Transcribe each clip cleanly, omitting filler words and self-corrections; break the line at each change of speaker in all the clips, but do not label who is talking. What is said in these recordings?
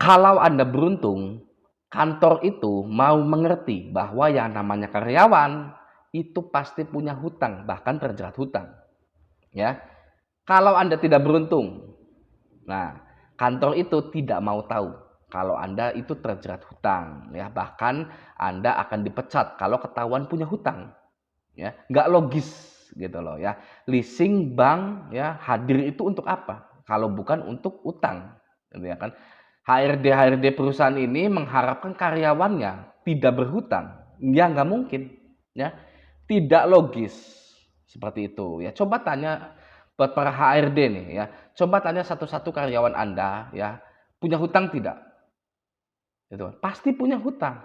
Kalau Anda beruntung, kantor itu mau mengerti bahwa yang namanya karyawan itu pasti punya hutang, bahkan terjerat hutang. Ya, kalau Anda tidak beruntung, nah kantor itu tidak mau tahu kalau Anda itu terjerat hutang, ya bahkan Anda akan dipecat kalau ketahuan punya hutang. Ya, nggak logis gitu loh ya. Leasing bank ya hadir itu untuk apa? Kalau bukan untuk utang, gitu ya kan? HRD perusahaan ini mengharapkan karyawannya tidak berhutang, ya nggak mungkin, ya tidak logis seperti itu. Ya coba tanya buat para HRD nih ya, coba tanya satu-satu karyawan Anda ya punya hutang tidak? Gitu. Pasti punya hutang,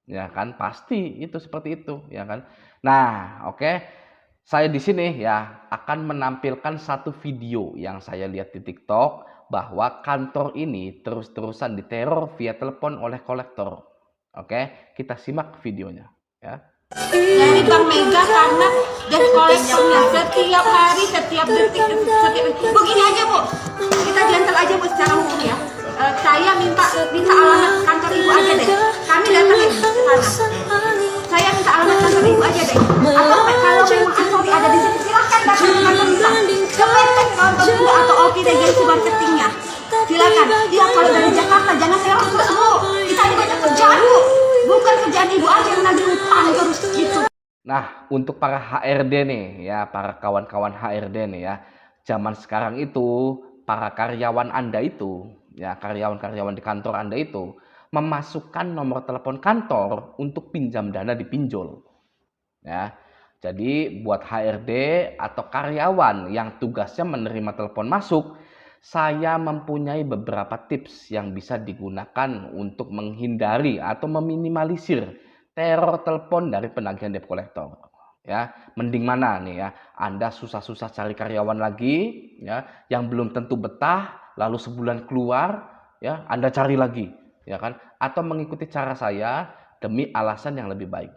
ya kan? Pasti itu seperti itu, ya kan? Nah, oke. Saya di sini ya akan menampilkan satu video yang saya lihat di TikTok bahwa kantor ini terus-terusan diteror via telepon oleh kolektor. Oke, kita simak videonya ya.
Dari Bank Mega karena debt collectionnya setiap hari, setiap detik, begini aja Bu, kita gentle aja Bu secara umum ya. Saya minta alamat kantor Ibu aja deh. Kami datangin ke sana. Saya minta alamat kantor Ibu aja deh. Atau kalau memang Ansori ada di sini silahkan datang ke kantor Ibu. Coba kantor Ibu atau agensi marketingnya. Silakan. Dia kalau dari Jakarta jangan serang terus Bu. Kita ini banyak kerjaan Bu. Bukan kerjaan Ibu aja yang lagi utang terus gitu.
Nah, untuk para HRD nih ya, para kawan-kawan HRD nih ya. Zaman sekarang itu para karyawan Anda itu, ya karyawan-karyawan di kantor Anda itu memasukkan nomor telepon kantor untuk pinjam dana di pinjol. Ya. Jadi buat HRD atau karyawan yang tugasnya menerima telepon masuk, saya mempunyai beberapa tips yang bisa digunakan untuk menghindari atau meminimalisir teror telepon dari penagihan debt collector. Ya, mending mana nih ya? Anda susah-susah cari karyawan lagi, ya, yang belum tentu betah, lalu sebulan keluar, ya, Anda cari lagi, ya kan? Atau mengikuti cara saya demi alasan yang lebih baik.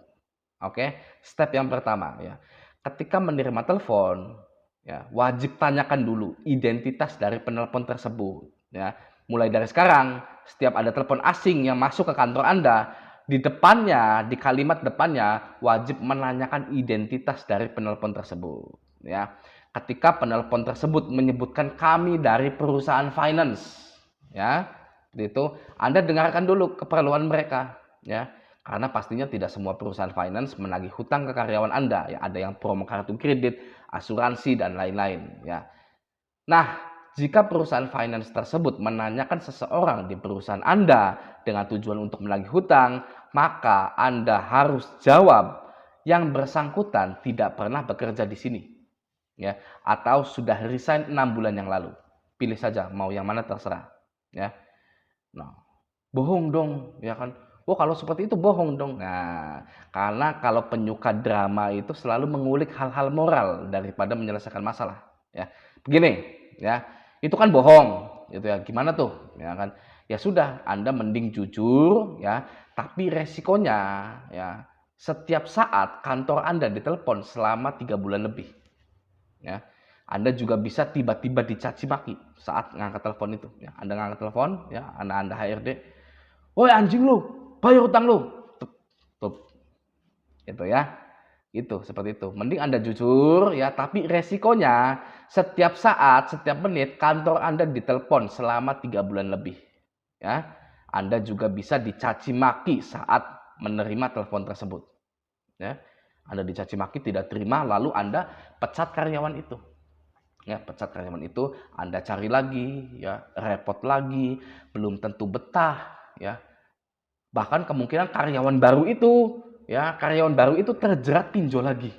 Oke, step yang pertama ya. Ketika menerima telepon, ya wajib tanyakan dulu identitas dari penelpon tersebut. Ya, mulai dari sekarang, setiap ada telepon asing yang masuk ke kantor Anda, di depannya, di kalimat depannya wajib menanyakan identitas dari penelpon tersebut. Ya, ketika penelpon tersebut menyebutkan kami dari perusahaan finance, ya, itu Anda dengarkan dulu keperluan mereka, ya. Karena pastinya tidak semua perusahaan finance menagih hutang ke karyawan Anda. Ya, ada yang promo kartu kredit, asuransi, dan lain-lain. Ya. Nah, jika perusahaan finance tersebut menanyakan seseorang di perusahaan Anda dengan tujuan untuk menagih hutang, maka Anda harus jawab yang bersangkutan tidak pernah bekerja di sini. Ya, atau sudah resign 6 bulan yang lalu. Pilih saja, mau yang mana terserah. Ya. Nah, bohong dong, ya kan? Oh, kalau seperti itu bohong dong. Nah, karena kalau penyuka drama itu selalu mengulik hal-hal moral daripada menyelesaikan masalah, ya. Begini, ya. Itu kan bohong, gitu ya. Gimana tuh? Ya kan? Ya sudah, Anda mending jujur, ya. Tapi resikonya, ya, setiap saat kantor Anda ditelepon selama 3 bulan lebih. Ya. Anda juga bisa tiba-tiba dicaci maki saat ngangkat telepon itu. Ya, Anda ngangkat telepon, ya, Anda HRD, woi anjing lu, bayar utang lu. Tup, tup. Gitu ya. Itu seperti itu. Mending Anda jujur ya, tapi resikonya setiap saat, setiap menit kantor Anda ditelepon selama 3 bulan lebih. Ya. Anda juga bisa dicaci maki saat menerima telepon tersebut. Ya. Anda dicaci maki tidak terima, lalu Anda pecat karyawan itu. Ya, pecat karyawan itu, Anda cari lagi, ya, repot lagi, belum tentu betah, ya. Bahkan kemungkinan karyawan baru itu terjerat pinjol lagi,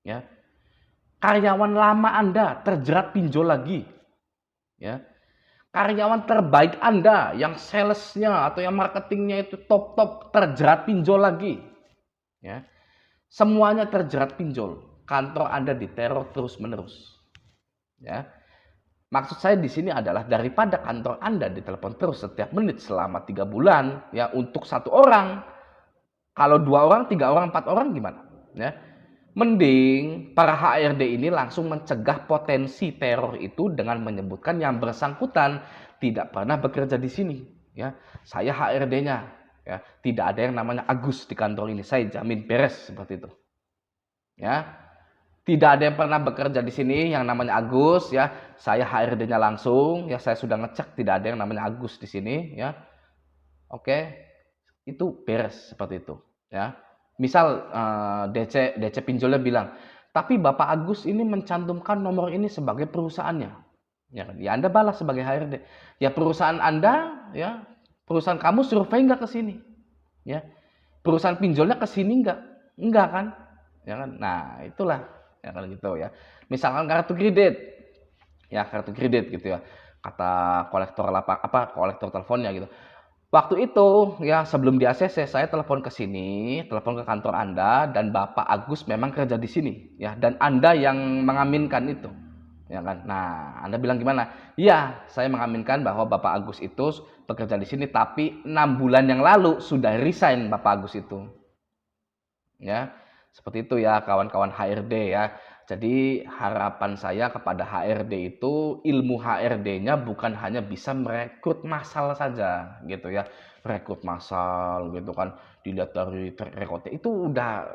ya. Karyawan lama Anda terjerat pinjol lagi, ya. Karyawan terbaik Anda yang salesnya atau yang marketingnya itu top-top terjerat pinjol lagi, ya. Semuanya terjerat pinjol. Kantor Anda diteror terus-menerus, ya. Maksud saya di sini adalah daripada kantor Anda ditelepon terus setiap menit selama 3 bulan ya untuk satu orang. Kalau 2 orang, 3 orang, 4 orang gimana? Ya. Mending para HRD ini langsung mencegah potensi teror itu dengan menyebutkan yang bersangkutan tidak pernah bekerja di sini. ya. Saya HRD-nya, ya. Tidak ada yang namanya Agus di kantor ini. Saya jamin beres seperti itu. Ya. Tidak ada yang pernah bekerja di sini yang namanya Agus, ya. Saya HRD-nya langsung, ya. Saya sudah ngecek tidak ada yang namanya Agus di sini, ya. Oke. Itu beres seperti itu, ya. Misal DC pinjolnya bilang, tapi Bapak Agus ini mencantumkan nomor ini sebagai perusahaannya. Ya Anda balas sebagai HRD. Ya perusahaan Anda, ya perusahaan kamu survei nggak ke sini, ya perusahaan pinjolnya ke sini nggak kan, ya kan. Nah itulah ya kalau gitu ya. Misalkan kartu kredit gitu ya. Kata kolektor teleponnya gitu. Waktu itu ya sebelum di ACC saya telepon ke sini, telepon ke kantor Anda dan Bapak Agus memang kerja di sini ya dan Anda yang mengaminkan itu. Ya kan? Nah, Anda bilang gimana? Iya, saya mengaminkan bahwa Bapak Agus itu bekerja di sini tapi 6 bulan yang lalu sudah resign Bapak Agus itu. Ya. Seperti itu ya kawan-kawan HRD ya. Jadi harapan saya kepada HRD itu ilmu HRD-nya bukan hanya bisa merekrut massal saja gitu ya. Rekrut massal gitu kan. Dilihat dari rekrutnya itu udah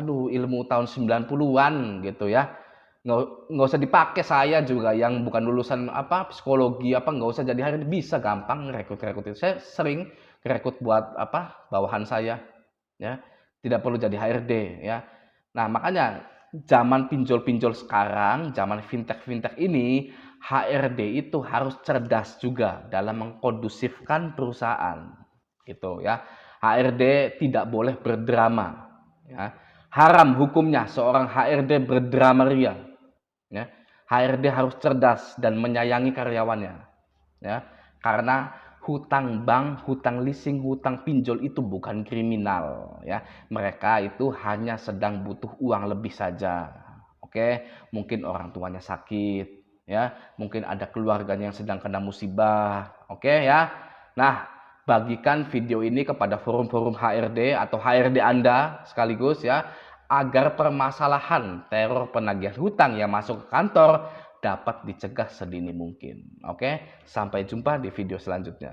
ilmu tahun 90-an gitu ya. Nggak usah dipakai saya juga yang bukan lulusan psikologi nggak usah jadi HRD bisa gampang rekrut itu. Saya sering rekrut buat bawahan saya ya. Tidak perlu jadi HRD ya. Nah, makanya zaman pinjol-pinjol sekarang, zaman fintech-fintech ini, HRD itu harus cerdas juga dalam mengkondusifkan perusahaan. Gitu ya. HRD tidak boleh berdrama ya. Haram hukumnya seorang HRD berdrama ria. Ya. HRD harus cerdas dan menyayangi karyawannya. Ya. Karena hutang bank, hutang leasing, hutang pinjol itu bukan kriminal ya. Mereka itu hanya sedang butuh uang lebih saja. Oke, mungkin orang tuanya sakit ya, mungkin ada keluarganya yang sedang kena musibah. Oke ya. Nah, bagikan video ini kepada forum-forum HRD atau HRD Anda sekaligus ya, agar permasalahan teror penagihan hutang yang masuk ke kantor dapat dicegah sedini mungkin. Oke, sampai jumpa di video selanjutnya.